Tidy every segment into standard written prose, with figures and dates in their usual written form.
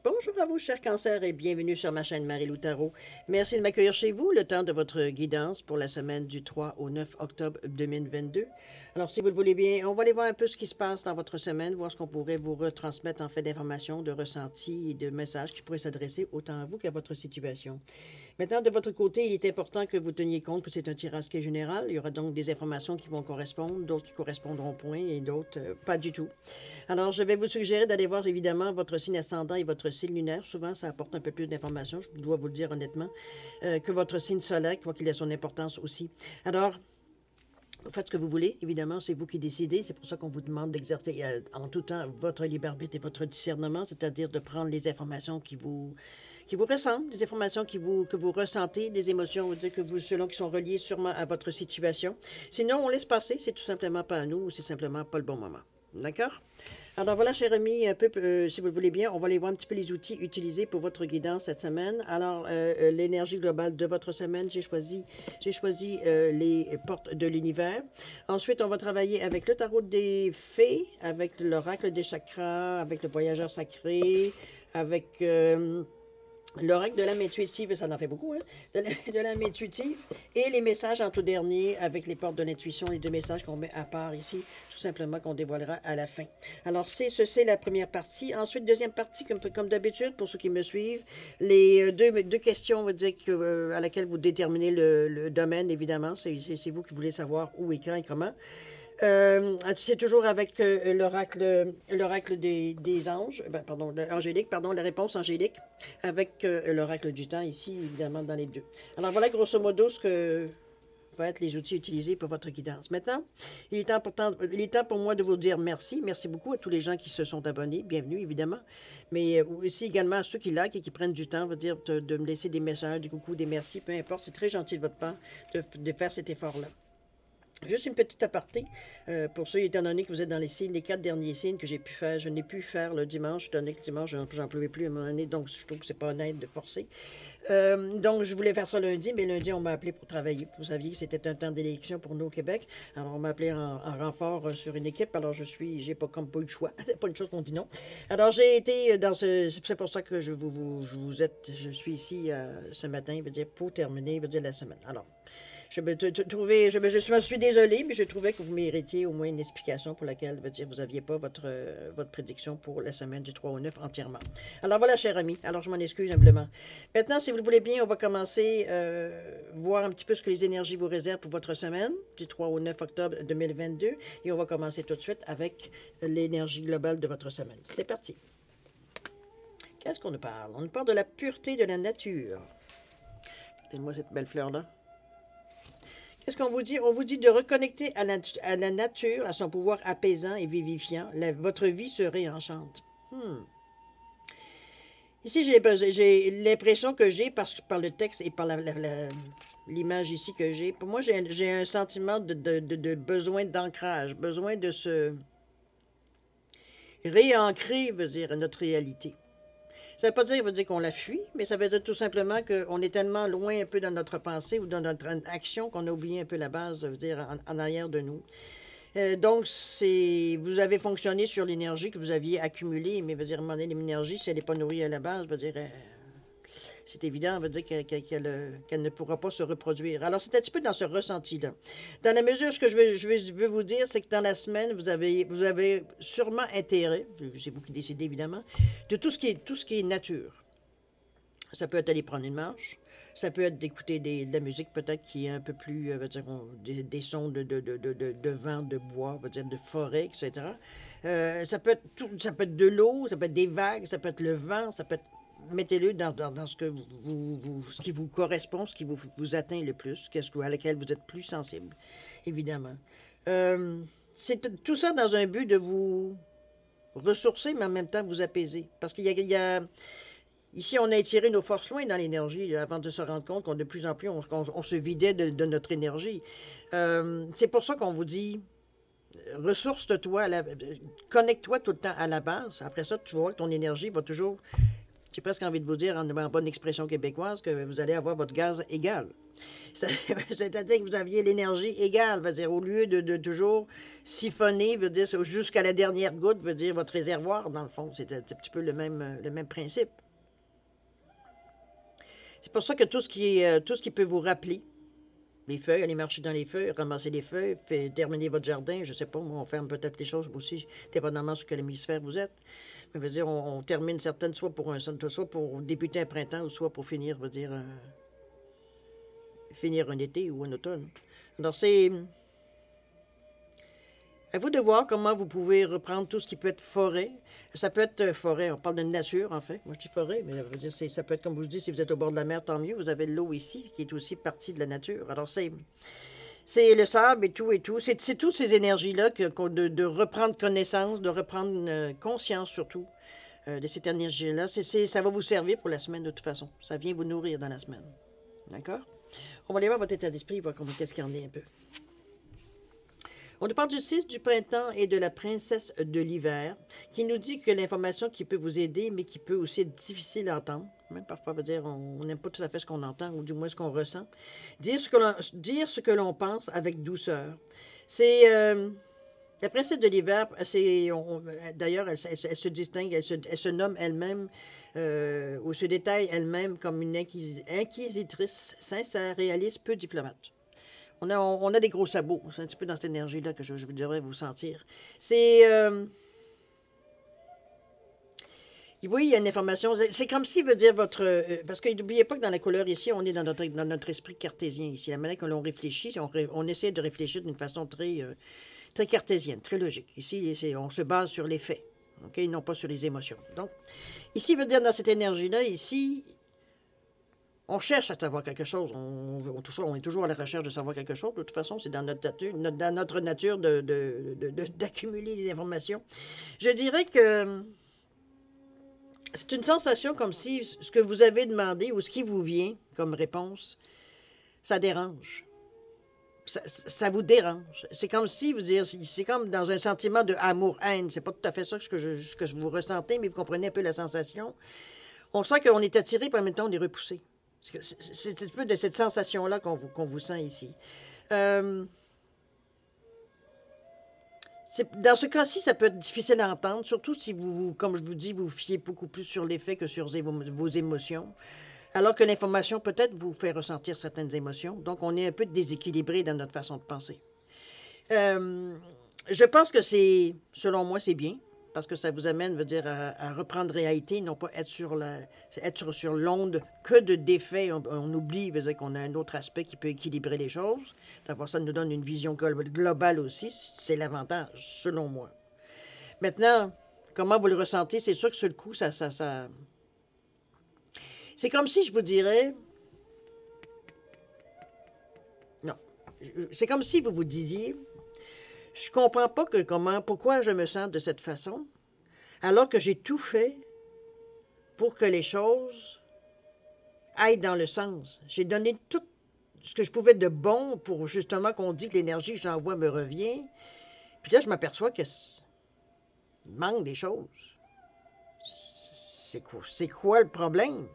Bonjour à vous, chers cancers, et bienvenue sur ma chaîne Marie-Lou Tarot. Merci de m'accueillir chez vous, le temps de votre guidance pour la semaine du 3 au 9 octobre 2022. Alors, si vous le voulez bien, on va aller voir un peu ce qui se passe dans votre semaine, voir ce qu'on pourrait vous retransmettre en fait d'informations, de ressentis et de messages qui pourraient s'adresser autant à vous qu'à votre situation. Maintenant, de votre côté, il est important que vous teniez compte que c'est un tirage qui est général. Il y aura donc des informations qui vont correspondre, d'autres qui correspondront point et d'autres pas du tout. Alors, je vais vous suggérer d'aller voir évidemment votre signe ascendant et votre signe lunaire. Souvent, ça apporte un peu plus d'informations, je dois vous le dire honnêtement, que votre signe solaire, quoi qu'il ait son importance aussi. Alors, vous faites ce que vous voulez, évidemment, c'est vous qui décidez. C'est pour ça qu'on vous demande d'exercer en tout temps votre libre arbitre et votre discernement, c'est-à-dire de prendre les informations qui vous ressemblent, des informations que vous ressentez, des émotions que vous, selon qui sont reliées sûrement à votre situation. Sinon, on laisse passer, c'est tout simplement pas à nous ou c'est simplement pas le bon moment. D'accord? Alors voilà, cher ami, un peu, si vous le voulez bien, on va aller voir un petit peu les outils utilisés pour votre guidance cette semaine. Alors, l'énergie globale de votre semaine, j'ai choisi les portes de l'univers. Ensuite, on va travailler avec le tarot des fées, avec l'oracle des chakras, avec le voyageur sacré, avec l'oracle de l'âme intuitive, ça en fait beaucoup, hein? De l'âme intuitive, et les messages en tout dernier avec les portes de l'intuition, les deux messages qu'on met à part ici, tout simplement qu'on dévoilera à la fin. Alors, c'est la première partie. Ensuite, deuxième partie, comme d'habitude, pour ceux qui me suivent, les deux questions, on va dire, à laquelle vous déterminez le domaine, évidemment. C'est vous qui voulez savoir où et quand et comment. C'est toujours avec l'oracle des anges, pardon, angélique, pardon, la réponse angélique, avec l'oracle du temps ici, évidemment, dans les deux. Alors voilà, grosso modo, ce que vont être les outils utilisés pour votre guidance. Maintenant, il est temps pour moi de vous dire merci. Merci beaucoup à tous les gens qui se sont abonnés. Bienvenue, évidemment. Mais aussi également à ceux qui likent et qui prennent du temps, dire, de me laisser des messages, des coucous, des merci, peu importe. C'est très gentil de votre part de faire cet effort-là. Juste une petite aparté, pour ceux, étant donné que vous êtes dans les signes, les 4 derniers signes que j'ai pu faire, je n'ai pu faire le dimanche, étant donné que le dimanche, j'en pouvais plus à un moment donné, donc je trouve que c'est pas honnête de forcer. Donc, je voulais faire ça lundi, mais lundi, on m'a appelé pour travailler. Vous saviez que c'était un temps d'élection pour nous au Québec. Alors, on m'a appelé en renfort sur une équipe. Alors, j'ai pas comme pas eu le choix. C'est pas une chose qu'on dit non. Alors, j'ai été dans c'est pour ça que je suis ici ce matin, veut dire pour terminer, veut dire la semaine. Alors, je me suis désolée, mais je trouvais que vous méritiez au moins une explication pour laquelle veut dire, vous n'aviez pas votre prédiction pour la semaine du 3 au 9 entièrement. Alors voilà, cher ami. Alors je m'en excuse humblement. Maintenant, si vous le voulez bien, on va commencer voir un petit peu ce que les énergies vous réservent pour votre semaine du 3 au 9 octobre 2022. Et on va commencer tout de suite avec l'énergie globale de votre semaine. C'est parti. Qu'est-ce qu'on nous parle? On nous parle de la pureté de la nature. Regardez-moi cette belle fleur-là. Qu'est-ce qu'on vous dit? On vous dit de reconnecter à la nature, à son pouvoir apaisant et vivifiant. Votre vie se réenchante. Ici, j'ai l'impression que j'ai, par le texte et par l'image ici que j'ai, pour moi, j'ai un sentiment de besoin d'ancrage, besoin de se réancrer, veut dire, à notre réalité. Ça ne veut dire qu'on la fuit, mais ça veut dire tout simplement qu'on est tellement loin un peu dans notre pensée ou dans notre action qu'on a oublié un peu la base, ça veut dire en arrière de nous. Donc, vous avez fonctionné sur l'énergie que vous aviez accumulée, mais veut dire, à un moment donné, l'énergie, si elle n'est pas nourrie à la base, veut dire, c'est évident, veut dire qu'elle ne pourra pas se reproduire. Alors, c'est un petit peu dans ce ressenti-là. Dans la mesure, ce que je veux vous dire, c'est que dans la semaine, vous avez sûrement intérêt, c'est vous qui décidez évidemment, de tout ce qui est nature. Ça peut être aller prendre une marche, ça peut être d'écouter de la musique peut-être qui est un peu plus, dire, des sons de vent, de bois, dire, de forêt, etc. Ça peut être de l'eau, ça peut être des vagues, ça peut être le vent, ça peut être... Mettez-le dans ce que ce qui vous correspond, ce qui vous atteint le plus, à laquelle vous êtes plus sensible, évidemment. C'est tout ça dans un but de vous ressourcer, mais en même temps vous apaiser. Parce qu'il y a ici, on a étiré nos forces loin dans l'énergie avant de se rendre compte qu'on de plus en plus, on se vidait de notre énergie. C'est pour ça qu'on vous dit, ressource-toi, connecte-toi tout le temps à la base. Après ça, tu vois que ton énergie va toujours J'ai presque envie de vous dire, en bonne expression québécoise, que vous allez avoir votre gaz égal. C'est-à-dire que vous aviez l'énergie égale, veut dire, au lieu de toujours siphonner, veut dire, jusqu'à la dernière goutte, veut dire votre réservoir, dans le fond. C'est un petit peu le même principe. C'est pour ça que tout ce qui peut vous rappeler, les feuilles, aller marcher dans les feuilles, ramasser les feuilles, terminer votre jardin, je sais pas, moi, on ferme peut-être les choses aussi, dépendamment sur quel hémisphère vous êtes. Ça veut dire, on termine certaines, soit pour débuter un printemps, ou soit pour finir, veut dire, finir un été ou un automne. Alors, c'est à vous de voir comment vous pouvez reprendre tout ce qui peut être forêt. Ça peut être forêt, on parle de nature, en fait. Moi, je dis forêt, mais ça peut être, comme je vous dis, si vous êtes au bord de la mer, tant mieux. Vous avez l'eau ici, qui est aussi partie de la nature. Alors, c'est le sable et tout et tout. C'est toutes ces énergies-là de reprendre connaissance, de reprendre conscience, surtout, de cette énergie-là. Ça va vous servir pour la semaine, de toute façon. Ça vient vous nourrir dans la semaine. D'accord? On va aller voir votre état d'esprit, voir qu'est-ce qu'il y en est un peu. On nous parle du 6 du printemps et de la princesse de l'hiver, qui nous dit que l'information qui peut vous aider, mais qui peut aussi être difficile à entendre. Même parfois, veut dire, on n'aime pas tout à fait ce qu'on entend, ou du moins ce qu'on ressent. Dire ce que l'on pense avec douceur. C'est la princesse de l'hiver, d'ailleurs, elle se distingue, elle se nomme elle-même, ou se détaille elle-même comme une inquisitrice sincère, réaliste, peu diplomate. On a des gros sabots. C'est un petit peu dans cette énergie-là que je vous devrais vous sentir. C'est... oui, il y a une information. C'est comme si, veut dire, parce que n'oubliez pas que dans la couleur ici, on est dans notre esprit cartésien ici. La manière que l'on réfléchit, on essaie de réfléchir d'une façon très, très cartésienne, très logique. Ici, on se base sur les faits, OK, non pas sur les émotions. Donc, ici, veut dire, dans cette énergie-là, ici... On cherche à savoir quelque chose. On est toujours à la recherche de savoir quelque chose. De toute façon, c'est dans notre nature d'accumuler les informations. Je dirais que c'est une sensation comme si ce que vous avez demandé ou ce qui vous vient comme réponse, ça dérange. Ça vous dérange. C'est comme si, c'est comme dans un sentiment de amour-haine. C'est pas tout à fait ça que je vous ressentez, mais vous comprenez un peu la sensation. On sent qu'on est attiré, puis en même temps, on est repoussé. C'est un peu de cette sensation-là qu'on vous sent ici. Dans ce cas-ci, ça peut être difficile à entendre, surtout si vous, comme je vous dis, vous fiez beaucoup plus sur les faits que sur vos émotions, alors que l'information peut-être vous fait ressentir certaines émotions. Donc, on est un peu déséquilibré dans notre façon de penser. Je pense que selon moi, c'est bien, parce que ça vous amène, veut dire, à reprendre réalité, non pas être sur l'onde que de défaits. On oublie, veut dire, qu'on a un autre aspect qui peut équilibrer les choses. D'avoir ça nous donne une vision globale aussi. C'est l'avantage, selon moi. Maintenant, comment vous le ressentez? C'est sûr que sur le coup, ça... C'est comme si je vous dirais... Non. C'est comme si vous vous disiez... Je comprends pas pourquoi je me sens de cette façon, alors que j'ai tout fait pour que les choses aillent dans le sens. J'ai donné tout ce que je pouvais de bon pour justement qu'on dit que l'énergie que j'envoie me revient. Puis là, je m'aperçois qu'il manque des choses. C'est quoi le problème?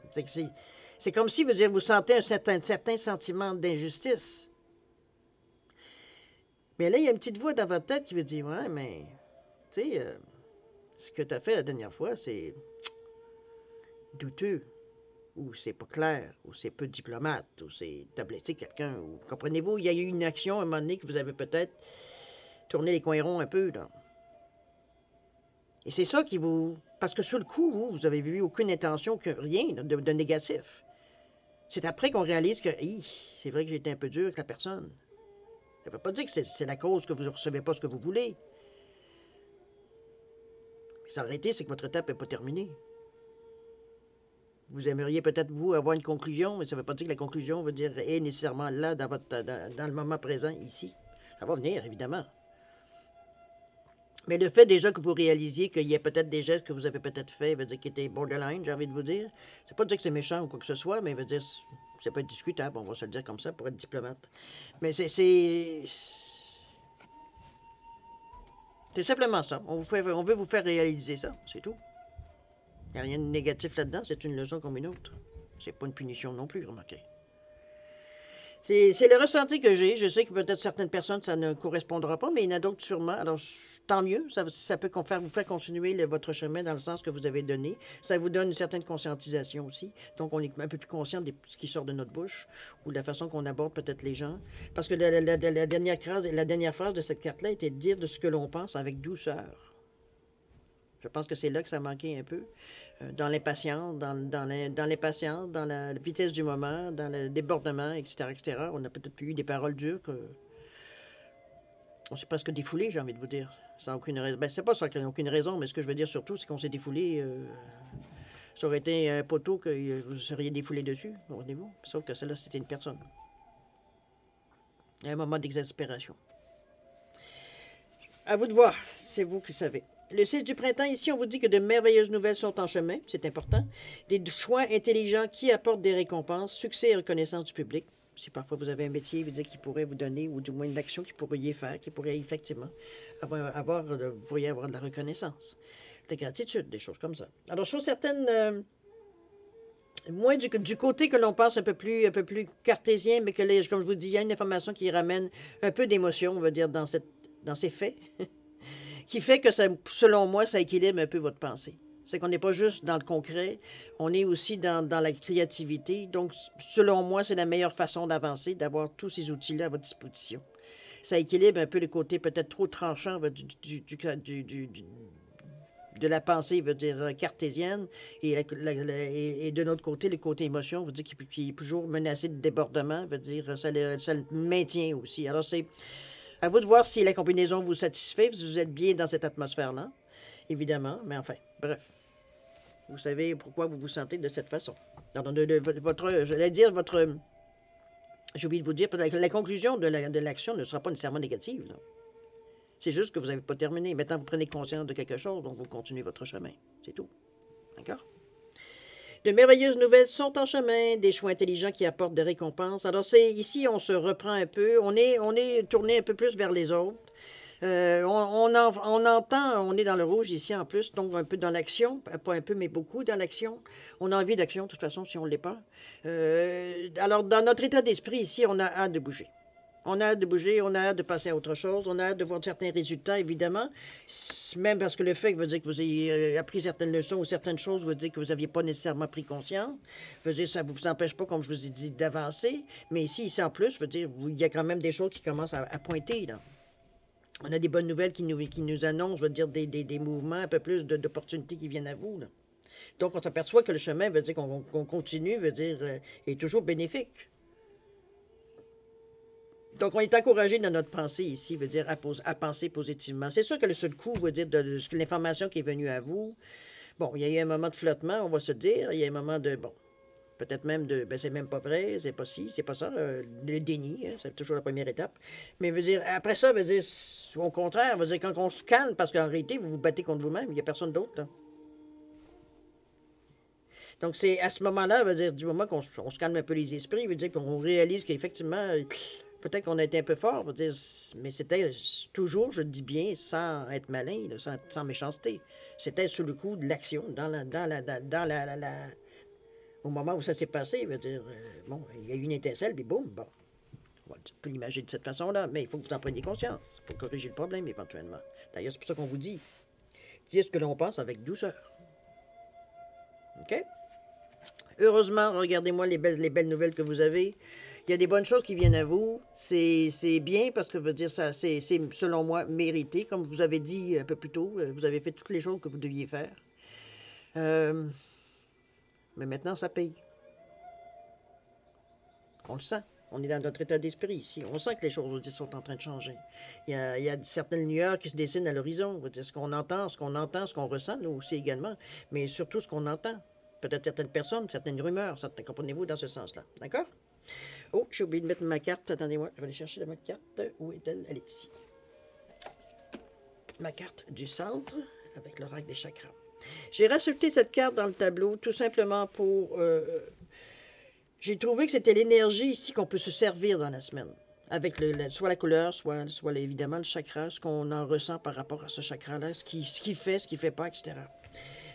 C'est comme si vous sentez un certain sentiment d'injustice. Mais là, il y a une petite voix dans votre tête qui vous dit, ouais, mais, tu sais, ce que tu as fait la dernière fois, c'est douteux, ou c'est pas clair, ou c'est peu diplomate, ou c'est t'as blessé quelqu'un, ou comprenez-vous, il y a eu une action à un moment donné que vous avez peut-être tourné les coins ronds un peu, là. Et c'est ça qui vous... Parce que sur le coup, vous avez vu aucune intention, rien de négatif. C'est après qu'on réalise que, c'est vrai que j'ai été un peu dur avec la personne. Ça ne veut pas dire que c'est la cause que vous ne recevez pas ce que vous voulez. Mais ça aurait été, c'est que votre étape n'est pas terminée. Vous aimeriez peut-être, vous, avoir une conclusion, mais ça ne veut pas dire que la conclusion veut dire est nécessairement là, dans le moment présent, ici. Ça va venir, évidemment. Mais le fait déjà que vous réalisiez qu'il y a peut-être des gestes que vous avez peut-être faits, veut dire qui étaient borderline, j'ai envie de vous dire. C'est pas dire que c'est méchant ou quoi que ce soit, mais veut dire c'est pas discutable, on va se le dire comme ça pour être diplomate. Mais c'est simplement ça. On veut vous faire réaliser ça, c'est tout. Il n'y a rien de négatif là-dedans, c'est une leçon comme une autre. C'est pas une punition non plus, remarquez. C'est le ressenti que j'ai. Je sais que peut-être certaines personnes, ça ne correspondra pas, mais il y en a d'autres sûrement. Alors, tant mieux. Ça peut vous faire continuer votre chemin dans le sens que vous avez donné. Ça vous donne une certaine conscientisation aussi. Donc, on est un peu plus conscient de ce qui sort de notre bouche ou de la façon qu'on aborde peut-être les gens. Parce que la dernière phrase de cette carte-là était de dire de ce que l'on pense avec douceur. Je pense que c'est là que ça manquait un peu. Dans l'impatience, dans la vitesse du moment, dans le débordement, etc., etc. On a peut-être eu des paroles dures que... On s'est presque défoulé, j'ai envie de vous dire. Sans aucune raison. Ben, c'est pas ça qu'il n'y a aucune raison, mais ce que je veux dire surtout, c'est qu'on s'est défoulé. Ça aurait été un poteau que vous seriez défoulé dessus, comprenez-vous? Sauf que celle-là, c'était une personne. Un moment d'exaspération. À vous de voir, c'est vous qui savez. Le 6 du printemps, ici, on vous dit que de merveilleuses nouvelles sont en chemin, c'est important. Des choix intelligents qui apportent des récompenses, succès et reconnaissance du public. Si parfois vous avez un métier, qui pourrait vous donner, ou du moins une action qui pourrait y faire, qui pourrait effectivement vous pourriez avoir de la reconnaissance, de la gratitude, des choses comme ça. Alors, chose certaine, moins du côté que l'on pense un peu plus cartésien, mais que, comme je vous dis, il y a une information qui ramène un peu d'émotion, on va dire, dans ces faits. Qui fait que, selon moi, ça équilibre un peu votre pensée. C'est qu'on n'est pas juste dans le concret, on est aussi dans la créativité. Donc, selon moi, c'est la meilleure façon d'avancer, d'avoir tous ces outils-là à votre disposition. Ça équilibre un peu le côté peut-être trop tranchant de la pensée, veut dire cartésienne, et de l'autre côté, le côté émotion, veut dire qui est toujours menacé de débordement, veut dire ça le maintient aussi. Alors, c'est... À vous de voir si la combinaison vous satisfait, si vous êtes bien dans cette atmosphère-là, évidemment, mais enfin, bref. Vous savez pourquoi vous vous sentez de cette façon. J'ai oublié de vous dire, la conclusion de l'action ne sera pas nécessairement négative. C'est juste que vous n'avez pas terminé. Maintenant, vous prenez conscience de quelque chose, donc vous continuez votre chemin. C'est tout. D'accord? De merveilleuses nouvelles sont en chemin, des choix intelligents qui apportent des récompenses. Alors, ici, on se reprend un peu. On est tourné un peu plus vers les autres. On entend, on est dans le rouge ici en plus, donc un peu dans l'action, pas un peu, mais beaucoup dans l'action. On a envie d'action, de toute façon, si on ne l'est pas. Alors, dans notre état d'esprit ici, on a hâte de bouger. On a hâte de bouger, on a hâte de passer à autre chose, on a hâte de voir certains résultats, évidemment. Même parce que le fait veut dire que vous ayez appris certaines leçons ou certaines choses veut dire que vous n'aviez pas nécessairement pris conscience. Veut dire que ça ne vous empêche pas, comme je vous ai dit, d'avancer. Mais ici, en plus, veut dire il y a quand même des choses qui commencent à pointer, là. On a des bonnes nouvelles qui nous annoncent, je veux dire, des mouvements, un peu plus d'opportunités qui viennent à vous, là. Donc, on s'aperçoit que le chemin veut dire qu'on continue, veut dire, est toujours bénéfique. Donc, on est encouragé dans notre pensée ici, veut dire à penser positivement. C'est sûr que le seul coup veut dire de l'information qui est venue à vous. Bon, il y a eu un moment de flottement, on va se dire. Il y a un moment de, bon, peut-être même ben c'est même pas vrai, c'est pas ci, c'est pas ça. Le déni, hein, c'est toujours la première étape. Mais veut dire, après ça, veut dire, au contraire, veut dire, quand on se calme, parce qu'en réalité, vous vous battez contre vous-même, il n'y a personne d'autre, là. Donc, c'est à ce moment-là, veut dire, du moment qu'on se calme un peu les esprits, veut dire qu'on réalise qu'effectivement, peut-être qu'on a été un peu fort, dire, mais c'était toujours, je dis bien, sans être malin, là, sans méchanceté. C'était sous le coup de l'action, au moment où ça s'est passé, veut dire, bon, il y a eu une étincelle, puis boum, bon. On peut l'imaginer de cette façon-là, mais il faut que vous en preniez conscience pour corriger le problème éventuellement. D'ailleurs, c'est pour ça qu'on vous dit, dire ce que l'on pense avec douceur. OK? Heureusement, regardez-moi les belles nouvelles que vous avez. Il y a des bonnes choses qui viennent à vous. C'est bien parce que, je veux dire, ça, c'est selon moi, mérité. Comme vous avez dit un peu plus tôt, vous avez fait toutes les choses que vous deviez faire. Mais maintenant, ça paye. On le sent. On est dans notre état d'esprit ici. On sent que les choses sont en train de changer. Il y a certaines lueurs qui se dessinent à l'horizon. Ce qu'on entend, ce qu'on ressent, nous aussi également. Mais surtout ce qu'on entend. Peut-être certaines personnes, certaines rumeurs, comprenez-vous, dans ce sens-là. D'accord? Oh, j'ai oublié de mettre ma carte. Attendez-moi, je vais aller chercher ma carte. Où est-elle? Elle est ici. Ma carte du centre avec l'oracle des chakras. J'ai rajouté cette carte dans le tableau tout simplement pour... j'ai trouvé que c'était l'énergie ici qu'on peut se servir dans la semaine. Avec soit la couleur, soit évidemment le chakra, ce qu'on en ressent par rapport à ce chakra-là, ce qui fait, ce qui ne fait pas, etc.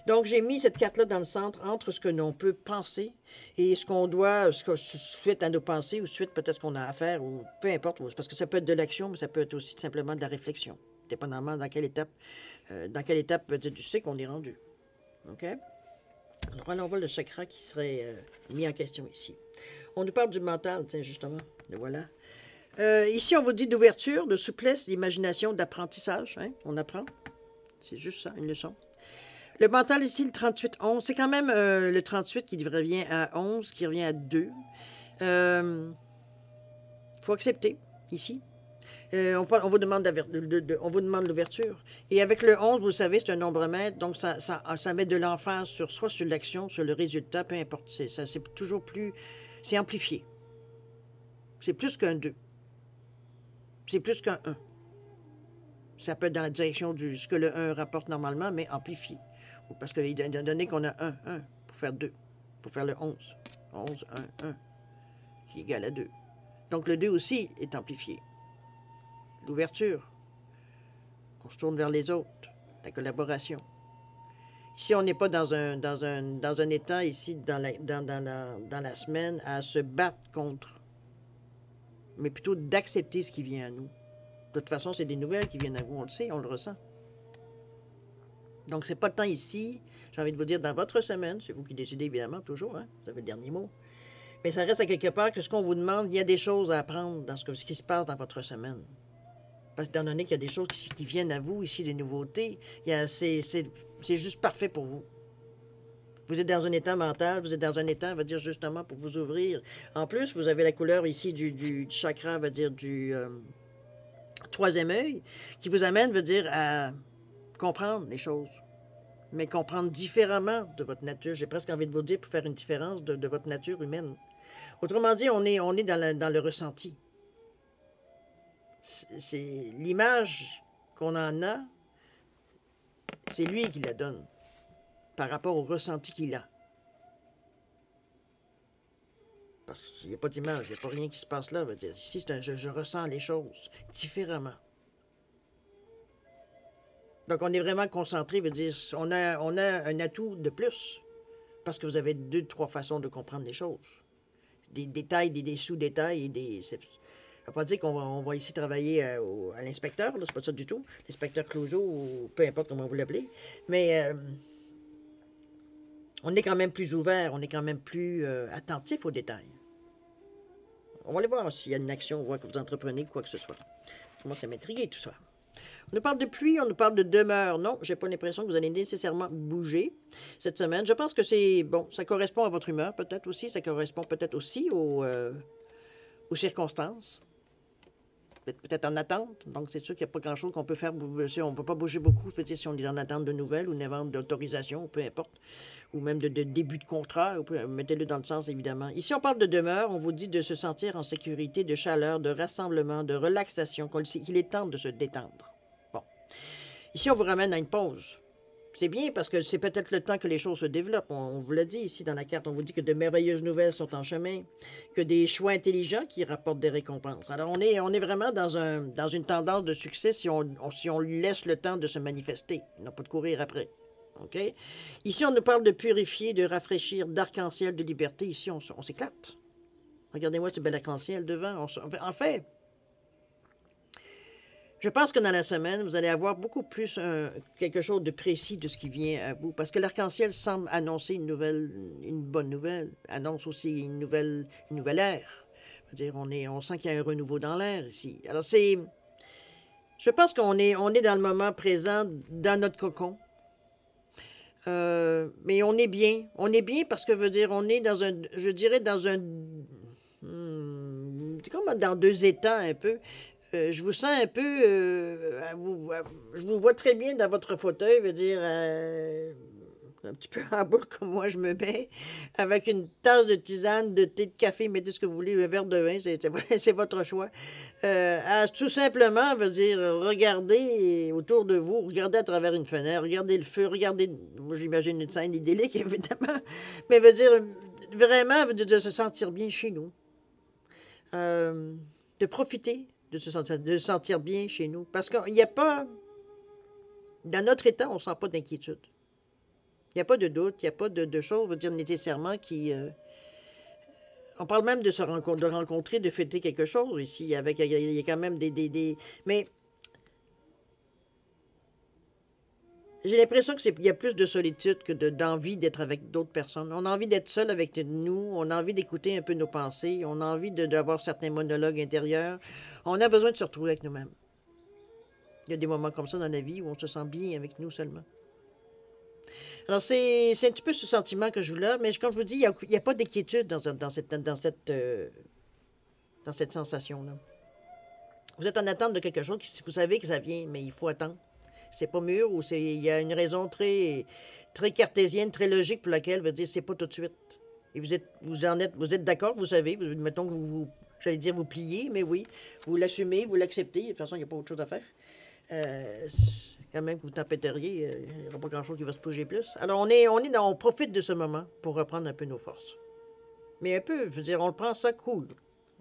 Donc, j'ai mis cette carte-là dans le centre entre ce que l'on peut penser et ce qu'on doit, suite à nos pensées ou suite peut-être ce qu'on a à faire ou peu importe, parce que ça peut être de l'action, mais ça peut être aussi tout simplement de la réflexion, dépendamment dans quelle étape tu sais qu'on est rendu. OK? Alors, là, on voit le chakra qui serait mis en question ici. On nous parle du mental, tiens, justement. Et voilà. Ici, on vous dit d'ouverture, de souplesse, d'imagination, d'apprentissage. Hein? On apprend. C'est juste ça, une leçon. Le mental ici, le 38-11, c'est quand même le 38 qui revient à 11, qui revient à 2. Il faut accepter, ici. On vous demande l'ouverture. Et avec le 11, vous savez, c'est un nombre maître, donc ça met de l'emphase sur soit sur l'action, sur le résultat, peu importe. C'est toujours plus... C'est amplifié. C'est plus qu'un 2. C'est plus qu'un 1. Ça peut être dans la direction de ce que le 1 rapporte normalement, mais amplifié. Parce que, étant donné qu'on a 1, pour faire 2, pour faire le 11. 11, 1, 1, qui est égal à 2. Donc, le 2 aussi est amplifié. L'ouverture. On se tourne vers les autres. La collaboration. Ici, on n'est pas dans un état, ici, dans la semaine, à se battre contre, mais plutôt d'accepter ce qui vient à nous. De toute façon, c'est des nouvelles qui viennent à vous, on le sait, on le ressent. Donc, c'est pas le temps ici, j'ai envie de vous dire, dans votre semaine, c'est vous qui décidez, évidemment, toujours, hein, vous avez le dernier mot. Mais ça reste à quelque part que ce qu'on vous demande, il y a des choses à apprendre dans ce qui se passe dans votre semaine. Parce que, étant donné qu'il y a des choses qui viennent à vous, ici, des nouveautés, c'est juste parfait pour vous. Vous êtes dans un état mental, vous êtes dans un état, on va dire, justement, pour vous ouvrir. En plus, vous avez la couleur ici du chakra, on va dire, du troisième œil, qui vous amène, veut dire, à comprendre les choses, mais comprendre différemment de votre nature. J'ai presque envie de vous dire pour faire une différence de votre nature humaine. Autrement dit, on est dans le ressenti. C'est l'image qu'on en a, c'est lui qui la donne par rapport au ressenti qu'il a. Parce qu'il n'y a pas d'image, il n'y a pas rien qui se passe là. Ici, c'est je ressens les choses différemment. Donc, on est vraiment concentré, veut dire, on a un atout de plus, parce que vous avez 2, 3 façons de comprendre les choses. Des détails, des sous-détails, ça ne veut pas dire qu'on va ici travailler à l'inspecteur, c'est pas ça du tout, l'inspecteur Clouseau, ou peu importe comment vous l'appelez, mais on est quand même plus ouvert, on est quand même plus attentif aux détails. On va aller voir s'il y a une action, on voit que vous entreprenez quoi que ce soit. Moi, ça m'intrigue tout ça. On nous parle de pluie, on nous parle de demeure. Non, j'ai pas l'impression que vous allez nécessairement bouger cette semaine. Je pense que c'est, bon, ça correspond à votre humeur peut-être aussi, ça correspond peut-être aussi aux circonstances. Peut-être en attente. Donc, c'est sûr qu'il n'y a pas grand-chose qu'on peut faire. On ne peut pas bouger beaucoup, si on est en attente de nouvelles ou une vente d'autorisation, peu importe, ou même de début de contrat. Mettez-le dans le sens, évidemment. Ici, on parle de demeure. On vous dit de se sentir en sécurité, de chaleur, de rassemblement, de relaxation, qu'il est temps de se détendre. Bon. Ici, on vous ramène à une pause. C'est bien parce que c'est peut-être le temps que les choses se développent. On vous l'a dit ici dans la carte. On vous dit que de merveilleuses nouvelles sont en chemin, que des choix intelligents qui rapportent des récompenses. Alors, on est vraiment dans une tendance de succès si on lui laisse le temps de se manifester, non pas de courir après. OK? Ici, on nous parle de purifier, de rafraîchir, d'arc-en-ciel, de liberté. Ici, on s'éclate. Regardez-moi ce bel arc-en-ciel devant. En fait, je pense que dans la semaine, vous allez avoir beaucoup plus quelque chose de précis de ce qui vient à vous. Parce que l'arc-en-ciel semble annoncer une bonne nouvelle, annonce aussi une nouvelle ère. C'est-à-dire, on sent qu'il y a un renouveau dans l'air ici. Alors, je pense qu'on est dans le moment présent, dans notre cocon. Mais on est bien. On est bien parce que, on est dans je dirais, c'est comme dans 2 états un peu. Je vous sens un peu, je vous vois très bien dans votre fauteuil, un petit peu en boule comme moi je me mets, avec une tasse de tisane, de thé, de café, mettez ce que vous voulez, un verre de vin, c'est votre choix. À tout simplement, regardez autour de vous, regardez à travers une fenêtre, regardez le feu, regardez, moi j'imagine une scène idyllique évidemment, mais vraiment de se sentir bien chez nous, de profiter. De se sentir bien chez nous. Parce qu'il n'y a pas... Dans notre état, on ne sent pas d'inquiétude. Il n'y a pas de doute, il n'y a pas de choses, je veux dire, nécessairement qui... on parle même de de rencontrer, de fêter quelque chose ici, avec, il y a quand même Mais j'ai l'impression qu'il y a plus de solitude que d'envie d'être avec d'autres personnes. On a envie d'être seul avec nous, on a envie d'écouter un peu nos pensées, on a envie d'avoir certains monologues intérieurs. On a besoin de se retrouver avec nous-mêmes. Il y a des moments comme ça dans la vie où on se sent bien avec nous seulement. Alors, c'est un petit peu ce sentiment que je vous là, mais comme je vous dis, il y a pas d'inquiétude dans cette sensation-là. Vous êtes en attente de quelque chose, vous savez que ça vient, mais il faut attendre. C'est pas mûr ou il y a une raison très cartésienne, très logique pour laquelle vous dire c'est pas tout de suite. Et vous êtes d'accord, vous savez, mettons que j'allais dire vous pliez, mais oui, vous l'assumez, vous l'acceptez. De toute façon, il n'y a pas autre chose à faire. Quand même que vous tempêteriez, il n'y aura pas grand-chose qui va se bouger plus. Alors, on profite de ce moment pour reprendre un peu nos forces. Mais un peu, je veux dire, on le prend ça cool.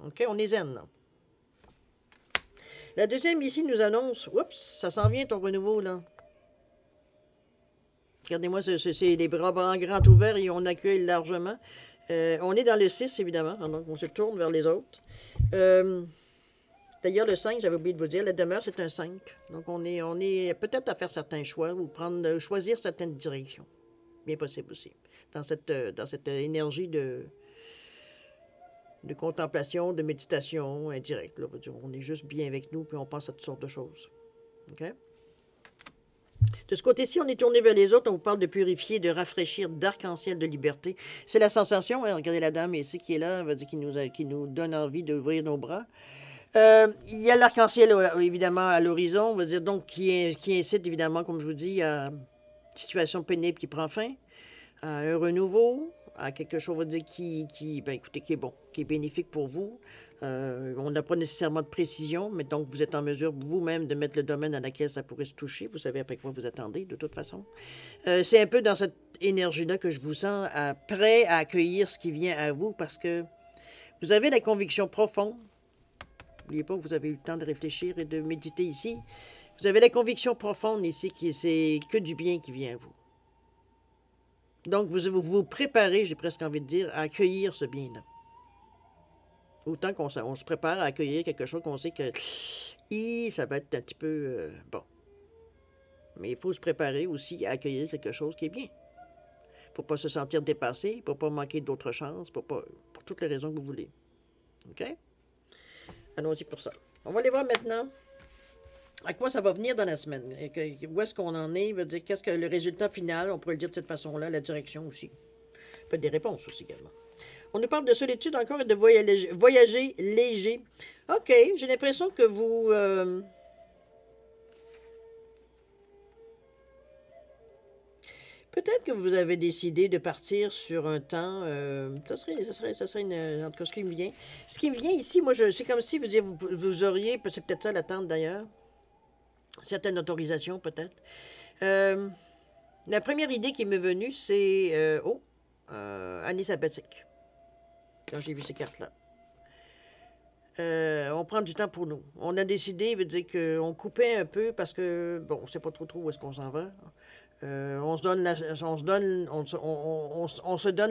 OK? On est zen, là. La deuxième ici nous annonce, oups, ça s'en vient ton renouveau, là. Regardez-moi, c'est les bras grands ouverts et on accueille largement. On est dans le 6, évidemment, donc on se tourne vers les autres. D'ailleurs, le 5, j'avais oublié de vous dire, la demeure, c'est un 5. Donc, on est peut-être à faire certains choix ou choisir certaines directions. Bien possible aussi. Dans cette énergie de contemplation, de méditation indirecte. Là, on est juste bien avec nous, puis on pense à toutes sortes de choses. OK? De ce côté-ci, on est tourné vers les autres. On vous parle de purifier, de rafraîchir, d'arc-en-ciel de liberté. C'est la sensation. Hein, regardez la dame ici qui est là, qui nous donne envie d'ouvrir nos bras. Il y a l'arc-en-ciel, évidemment, à l'horizon, on va dire, donc, qui incite, évidemment, comme je vous dis, à une situation pénible qui prend fin, à un renouveau, à quelque chose, on va dire, écoutez, qui est bon, qui est bénéfique pour vous. On n'a pas nécessairement de précision, mais donc, vous êtes en mesure vous-même de mettre le domaine dans lequel ça pourrait se toucher. Vous savez après quoi vous attendez, de toute façon. C'est un peu dans cette énergie-là que je vous sens prêt à accueillir ce qui vient à vous, parce que vous avez la conviction profonde. N'oubliez pas que vous avez eu le temps de réfléchir et de méditer ici. Vous avez la conviction profonde ici que c'est que du bien qui vient à vous. Donc, vous préparez, j'ai presque envie de dire, à accueillir ce bien-là. Autant qu'on se prépare à accueillir quelque chose qu'on sait que ça va être un petit peu bon. Mais il faut se préparer aussi à accueillir quelque chose qui est bien. Pour ne pas se sentir dépassé, pour ne pas manquer d'autres chances, pour toutes les raisons que vous voulez. OK? Allons-y pour ça. On va aller voir maintenant à quoi ça va venir dans la semaine. Où est-ce qu'on en est? Veut dire, qu'est-ce que le résultat final? On pourrait le dire de cette façon-là, la direction aussi. Peut-être des réponses aussi également. On nous parle de solitude encore et de voyager léger. OK, j'ai l'impression que vous... Peut-être que vous avez décidé de partir sur un temps, ça serait en tout cas ce qui me vient. Ce qui me vient ici, moi, c'est comme si vous auriez, c'est peut-être ça l'attente d'ailleurs, certaines autorisations peut-être. La première idée qui m'est venue, c'est, année sabbatique, quand j'ai vu ces cartes-là. On prend du temps pour nous. On a décidé, veut dire qu'on coupait un peu parce que, bon, on ne sait pas trop où est-ce qu'on s'en va. On se donne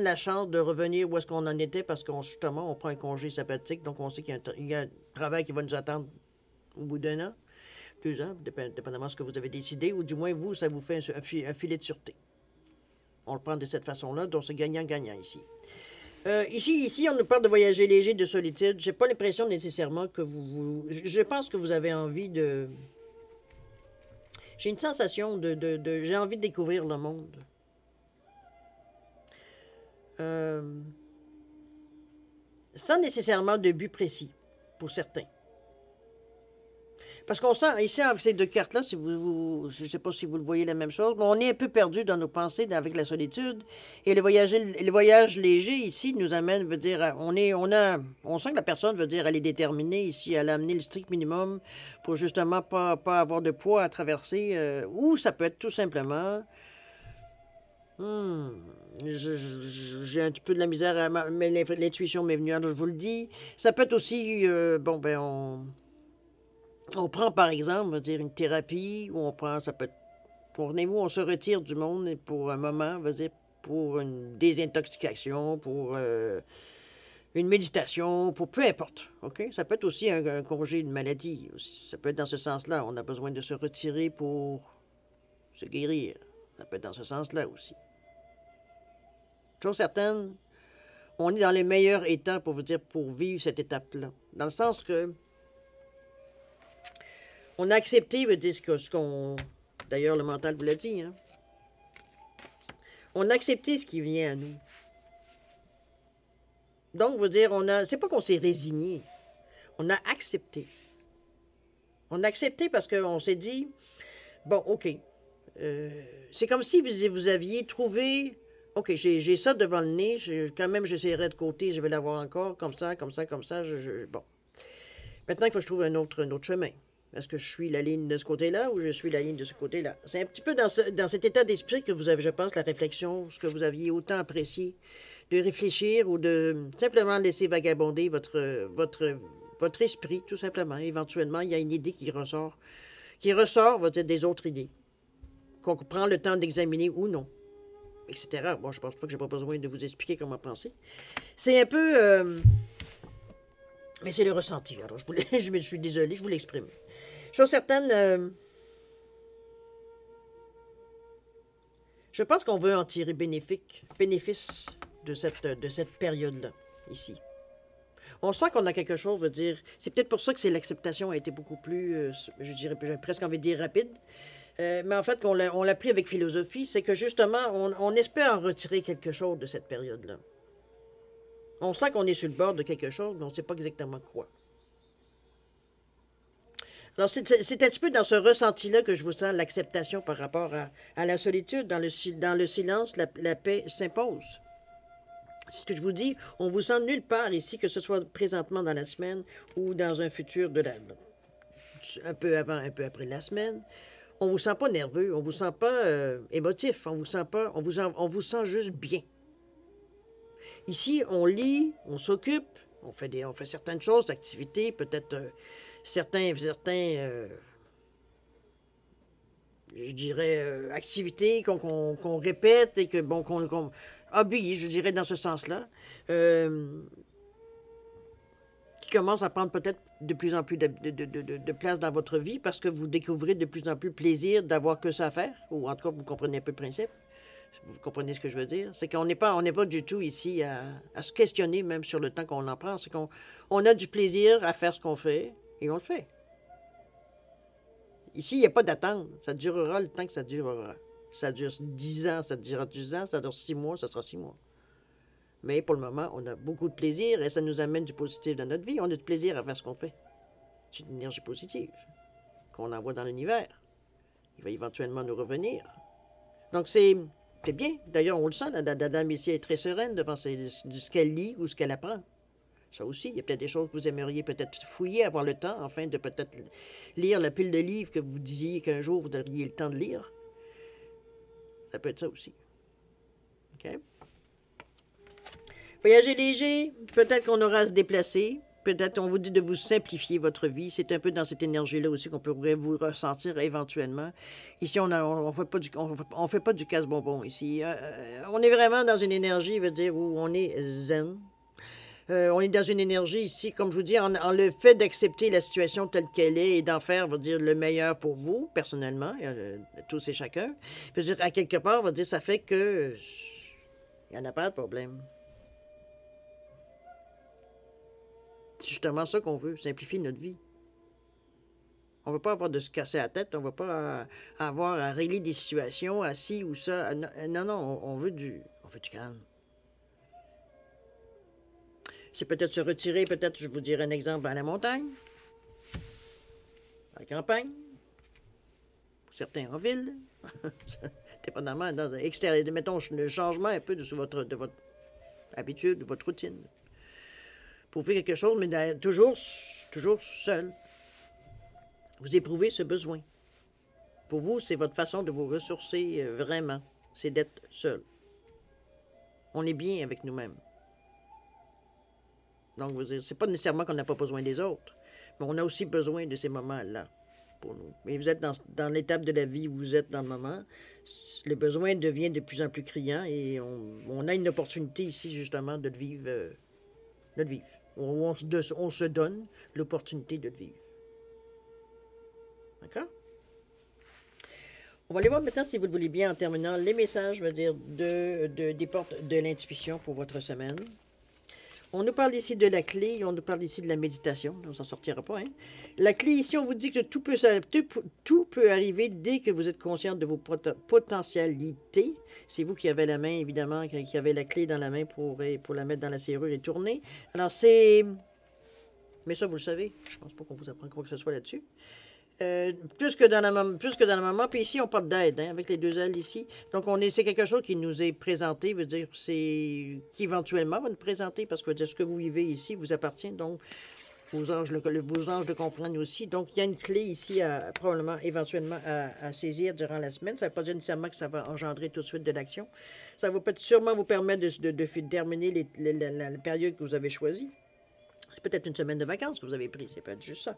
la chance de revenir où est-ce qu'on en était parce qu'on justement on prend un congé sabbatique, donc on sait qu'il y a un travail qui va nous attendre au bout d'1 an, 2 ans, dépendamment de ce que vous avez décidé, ou du moins vous, ça vous fait un filet de sûreté. On le prend de cette façon-là, donc c'est gagnant-gagnant ici. Ici, on nous parle de voyager léger, de solitude. J'ai pas l'impression nécessairement que je pense que vous avez envie de... J'ai une sensation j'ai envie de découvrir le monde. Sans nécessairement de but précis, pour certains. Parce qu'on sent, ici, avec ces deux cartes-là, je ne sais pas si vous le voyez la même chose, mais on est un peu perdu dans nos pensées avec la solitude. Et le voyage léger, ici, nous amène, veut dire, on sent que la personne, veut dire, elle est déterminée ici, elle a amené le strict minimum pour justement pas avoir de poids à traverser. Ou ça peut être tout simplement... j'ai un petit peu de la misère, mais l'intuition m'est venue, alors je vous le dis. Ça peut être aussi, on prend par exemple, on va dire une thérapie, ou ça peut être Comprenez-vous, on se retire du monde pour un moment, on va dire, pour une désintoxication, pour une méditation, pour peu importe. OK? Ça peut être aussi un congé de maladie. Ça peut être dans ce sens-là. On a besoin de se retirer pour se guérir. Ça peut être dans ce sens-là aussi. Chose certaine, on est dans les meilleurs états, pour vous dire, pour vivre cette étape-là. Dans le sens que on a accepté, veut dire ce qu'on... D'ailleurs, le mental vous l'a dit, hein? On a accepté ce qui vient à nous. Donc, veut dire, on a... C'est pas qu'on s'est résigné. On a accepté. On a accepté parce qu'on s'est dit, bon, OK. C'est comme si vous aviez trouvé... OK, j'ai ça devant le nez, quand même, j'essaierai de côté, je vais l'avoir encore, comme ça, comme ça, comme ça. Bon. Maintenant, il faut que je trouve un autre chemin. Est-ce que je suis la ligne de ce côté-là ou je suis la ligne de ce côté-là? C'est un petit peu dans cet état d'esprit que vous avez, je pense, la réflexion, ce que vous aviez autant apprécié, de réfléchir ou de simplement laisser vagabonder votre esprit, tout simplement. Éventuellement, il y a une idée qui ressort, va dire, des autres idées, qu'on prend le temps d'examiner ou non, etc. Bon, je pense pas que j'ai pas besoin de vous expliquer comment penser. C'est un peu... mais c'est le ressenti. Alors, je me suis désolé, je vous l'exprime. Chose certaine, je pense qu'on veut en tirer bénéfice de cette période-là, ici. On sent qu'on a quelque chose, veut dire... C'est peut-être pour ça que l'acceptation a été beaucoup plus, je dirais, j'ai presque envie de dire rapide. Mais en fait, on l'a pris avec philosophie, c'est que justement, on espère en retirer quelque chose de cette période-là. On sent qu'on est sur le bord de quelque chose, mais on ne sait pas exactement quoi. Alors, c'est un petit peu dans ce ressenti-là que je vous sens l'acceptation par rapport à la solitude. Dans le silence, la paix s'impose. C'est ce que je vous dis, on vous sent nulle part ici, que ce soit présentement dans la semaine ou dans un futur un peu avant, un peu après la semaine. On vous sent pas nerveux, on vous sent pas émotif, on vous sent juste bien. Ici, on lit, on s'occupe, on fait certaines choses, activités, peut-être certains je dirais, activités qu'on répète et que, bon, qu'on hobby, je dirais, dans ce sens-là, qui commence à prendre peut-être de plus en plus de place dans votre vie parce que vous découvrez de plus en plus plaisir d'avoir que ça à faire, ou en tout cas, vous comprenez un peu le principe. Vous comprenez ce que je veux dire? C'est qu'on n'est pas du tout ici à se questionner même sur le temps qu'on en prend. C'est qu'on a du plaisir à faire ce qu'on fait et on le fait. Ici, il n'y a pas d'attente. Ça durera le temps que ça durera. Ça dure 10 ans, ça durera 10 ans. Ça dure 6 mois, ça sera 6 mois. Mais pour le moment, on a beaucoup de plaisir et ça nous amène du positif dans notre vie. On a du plaisir à faire ce qu'on fait. C'est une énergie positive qu'on envoie dans l'univers. Il va éventuellement nous revenir. Donc, c'est bien. D'ailleurs, on le sent, la dame ici est très sereine devant ce qu'elle lit ou ce qu'elle apprend. Ça aussi, il y a peut-être des choses que vous aimeriez peut-être fouiller, avoir le temps, enfin, de peut-être lire la pile de livres que vous disiez qu'un jour vous auriez le temps de lire. Ça peut être ça aussi. OK? Voyager léger, peut-être qu'on aura à se déplacer. Peut-être on vous dit de vous simplifier votre vie. C'est un peu dans cette énergie-là aussi qu'on pourrait vous ressentir éventuellement. Ici, on fait pas du casse-bonbon ici. On est vraiment dans une énergie, veut dire, où on est zen. On est dans une énergie ici, comme je vous dis, en le fait d'accepter la situation telle qu'elle est et d'en faire, veut dire, le meilleur pour vous, personnellement, tous et chacun. Veut dire, à quelque part, veut dire, ça fait que il n'y en a pas de problème. C'est justement ça qu'on veut, simplifier notre vie. On ne veut pas avoir de se casser la tête, on ne veut pas avoir à régler des situations, assis ou ça. Non, non, on veut du calme. C'est peut-être se retirer, peut-être, je vous dirai un exemple, à la montagne, à la campagne, pour certains en ville, dépendamment, dans l'extérieur, mettons le changement un peu de votre habitude, de votre routine. Pour faire quelque chose, mais toujours seul. Vous éprouvez ce besoin. Pour vous, c'est votre façon de vous ressourcer vraiment. C'est d'être seul. On est bien avec nous-mêmes. Donc, c'est pas nécessairement qu'on n'a pas besoin des autres, mais on a aussi besoin de ces moments-là. pour nous. Mais vous êtes dans l'étape de la vie où vous êtes dans le moment. Le besoin devient de plus en plus criant et on a une opportunité ici, justement, de le vivre. De le vivre. On se donne l'opportunité de le vivre. D'accord? On va aller voir maintenant, si vous le voulez bien, en terminant, les messages, je veux dire, des portes de l'intuition pour votre semaine. On nous parle ici de la clé, on nous parle ici de la méditation, on s'en sortira pas, hein. La clé ici, on vous dit que tout peut arriver dès que vous êtes conscient de vos potentialités. C'est vous qui avez la main, évidemment, qui avez la clé dans la main pour la mettre dans la serrure et tourner. Alors c'est... Mais ça, vous le savez, je pense pas qu'on vous apprend quoi que ce soit là-dessus. Plus que dans le moment. Puis ici, on parle d'aide, hein, avec les deux ailes ici. Donc, c'est quelque chose qui nous est présenté, veut dire qui éventuellement va nous présenter, parce que ce que vous vivez ici vous appartient. Donc, vos anges le comprennent aussi. Donc, il y a une clé ici, probablement, éventuellement, à saisir durant la semaine. Ça ne veut pas dire nécessairement que ça va engendrer tout de suite de l'action. Ça va sûrement vous permettre de terminer la période que vous avez choisie. C'est peut-être une semaine de vacances que vous avez pris, c'est peut-être juste ça.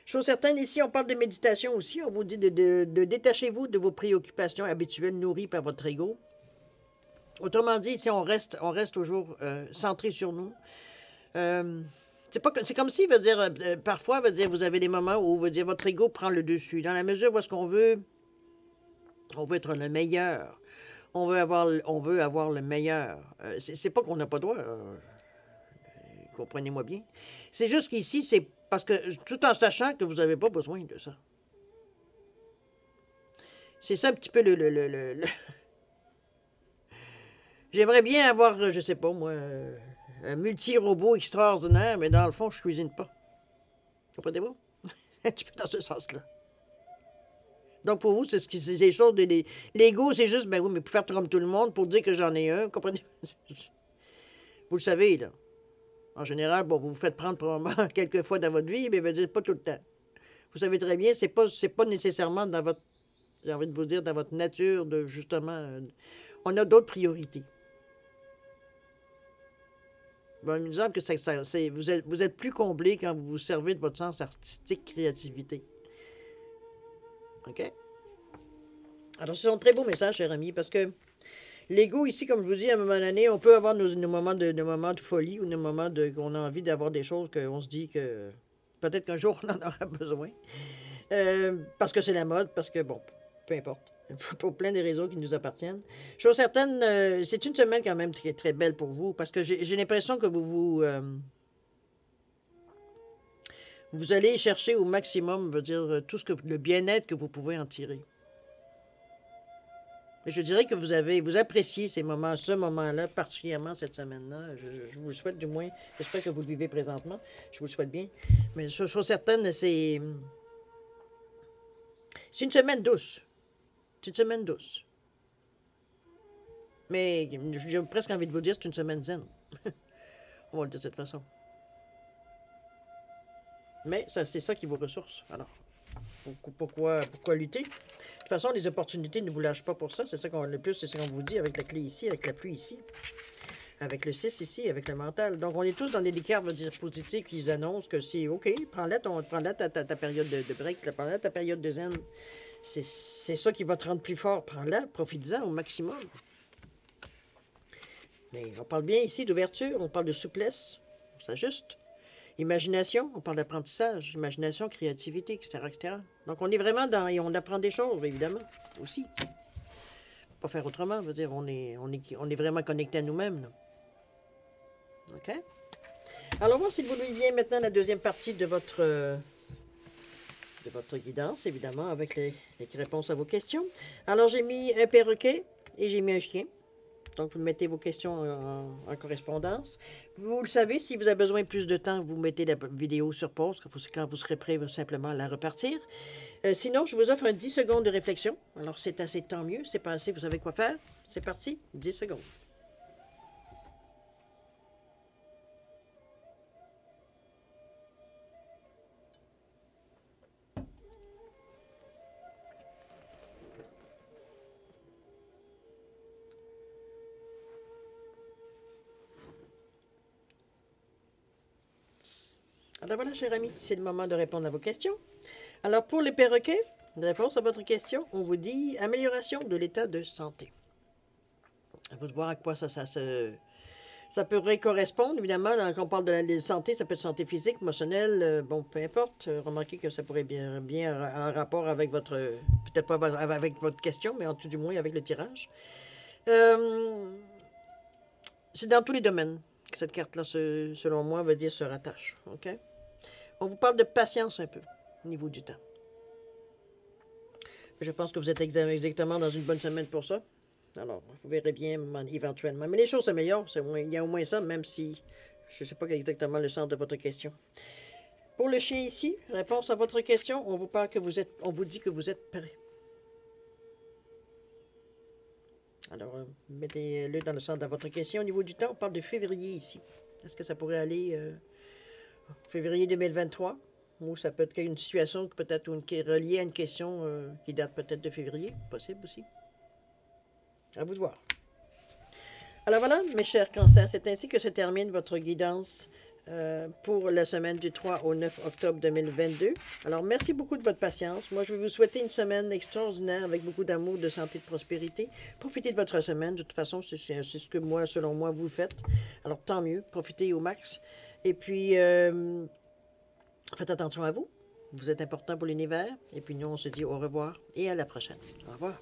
Chose certaine, ici, on parle de méditation aussi. On vous dit de détachez-vous de vos préoccupations habituelles nourries par votre ego. Autrement dit, ici, on reste toujours centré sur nous. C'est comme si, veut dire, parfois, veut dire, vous avez des moments où, veut dire, votre ego prend le dessus. Dans la mesure où est-ce qu'on veut être le meilleur. On veut avoir le meilleur. C'est pas qu'on n'a pas droit. Comprenez-moi bien. C'est juste qu'ici, c'est parce que, tout en sachant que vous n'avez pas besoin de ça. C'est ça un petit peu J'aimerais bien avoir, je sais pas moi, un multi-robot extraordinaire, mais dans le fond, je cuisine pas. Comprenez-vous? Un petit peu dans ce sens-là. Donc, pour vous, c'est des choses de... L'ego, c'est juste, ben oui, mais pour faire comme tout le monde, pour dire que j'en ai un, comprenez? Vous le savez, là. En général, bon, vous vous faites prendre probablement quelques fois dans votre vie, mais pas tout le temps. Vous savez très bien, c'est pas nécessairement dans votre, j'ai envie de vous dire, dans votre nature de, justement, on a d'autres priorités. Bon, il me semble que vous êtes plus comblé quand vous vous servez de votre sens artistique, créativité. OK? Alors, ce sont de très beaux messages, cher ami, parce que l'ego, ici, comme je vous dis, à un moment donné, on peut avoir nos moments de folie ou nos moments qu'on a envie d'avoir des choses qu'on se dit que peut-être qu'un jour, on en aura besoin. Parce que c'est la mode, parce que, bon, peu importe. Pour plein de raisons qui nous appartiennent. Chose certaine, c'est une semaine quand même très, très belle pour vous, parce que j'ai l'impression que vous allez chercher au maximum, veut dire, tout le bien-être que vous pouvez en tirer. Je dirais que vous appréciez ce moment-là, particulièrement cette semaine-là. Je vous le souhaite, du moins. J'espère que vous le vivez présentement. Je vous le souhaite bien. Mais chose certaine, c'est une semaine douce. C'est une semaine douce. Mais j'ai presque envie de vous dire c'est une semaine zen. On va le dire de cette façon. Mais c'est ça qui vous ressource. Alors, pourquoi lutter? De toute façon, les opportunités ne vous lâchent pas pour ça. C'est ça le plus, c'est ce qu'on vous dit avec la clé ici, avec la pluie ici, avec le 6 ici, avec le mental. Donc, on est tous dans des cartes positives qui annoncent que c'est OK, prends-la ta période de break, prends-la ta période de zen. C'est ça qui va te rendre plus fort. Prends-la, profite-en au maximum. Mais on parle bien ici d'ouverture, on parle de souplesse, on s'ajuste. Imagination, on parle d'apprentissage, imagination, créativité, etc., etc. Donc, on est vraiment et on apprend des choses, évidemment, aussi. Pas faire autrement, veut dire, on est vraiment connecté à nous-mêmes, là. OK? Alors, voir si vous voulez bien maintenant la deuxième partie de votre guidance, évidemment, avec les réponses à vos questions. Alors, j'ai mis un perroquet et j'ai mis un chien. Donc, vous mettez vos questions en correspondance. Vous le savez, si vous avez besoin de plus de temps, vous mettez la vidéo sur pause. Quand vous serez prêt, vous simplement la repartir. Sinon, je vous offre un 10 secondes de réflexion. Alors, c'est assez, tant mieux. C'est pas assez, vous savez quoi faire. C'est parti, 10 secondes. Alors voilà, cher ami, c'est le moment de répondre à vos questions. Alors, pour les perroquets, réponse à votre question, on vous dit amélioration de l'état de santé. À vous de voir à quoi ça pourrait correspondre. Évidemment, quand on parle de la santé, ça peut être santé physique, émotionnelle, bon, peu importe. Remarquez que ça pourrait bien en rapport avec votre, peut-être pas avec votre question, mais en tout du moins avec le tirage. C'est dans tous les domaines que cette carte-là, selon moi, veut dire se rattache. OK? On vous parle de patience un peu au niveau du temps. Je pense que vous êtes exactement dans une bonne semaine pour ça. Alors, vous verrez bien éventuellement. Mais les choses s'améliorent. Il y a au moins ça, même si je ne sais pas exactement le sens de votre question. Pour le chien ici, réponse à votre question, on vous parle que on vous dit que vous êtes prêt. Alors, mettez-le dans le sens de votre question. Au niveau du temps, on parle de février ici. Est-ce que ça pourrait aller février 2023? Ou ça peut être une situation peut-être reliée à une question qui date peut-être de février? Possible aussi. À vous de voir. Alors voilà, mes chers cancers, c'est ainsi que se termine votre guidance pour la semaine du 3 au 9 octobre 2022. Alors, merci beaucoup de votre patience. Moi, je vais vous souhaiter une semaine extraordinaire avec beaucoup d'amour, de santé, de prospérité. Profitez de votre semaine. De toute façon, c'est ce que moi, selon moi, vous faites. Alors, tant mieux. Profitez au max. Et puis, faites attention à vous. Vous êtes important pour l'univers. Et puis, nous, on se dit au revoir et à la prochaine. Au revoir.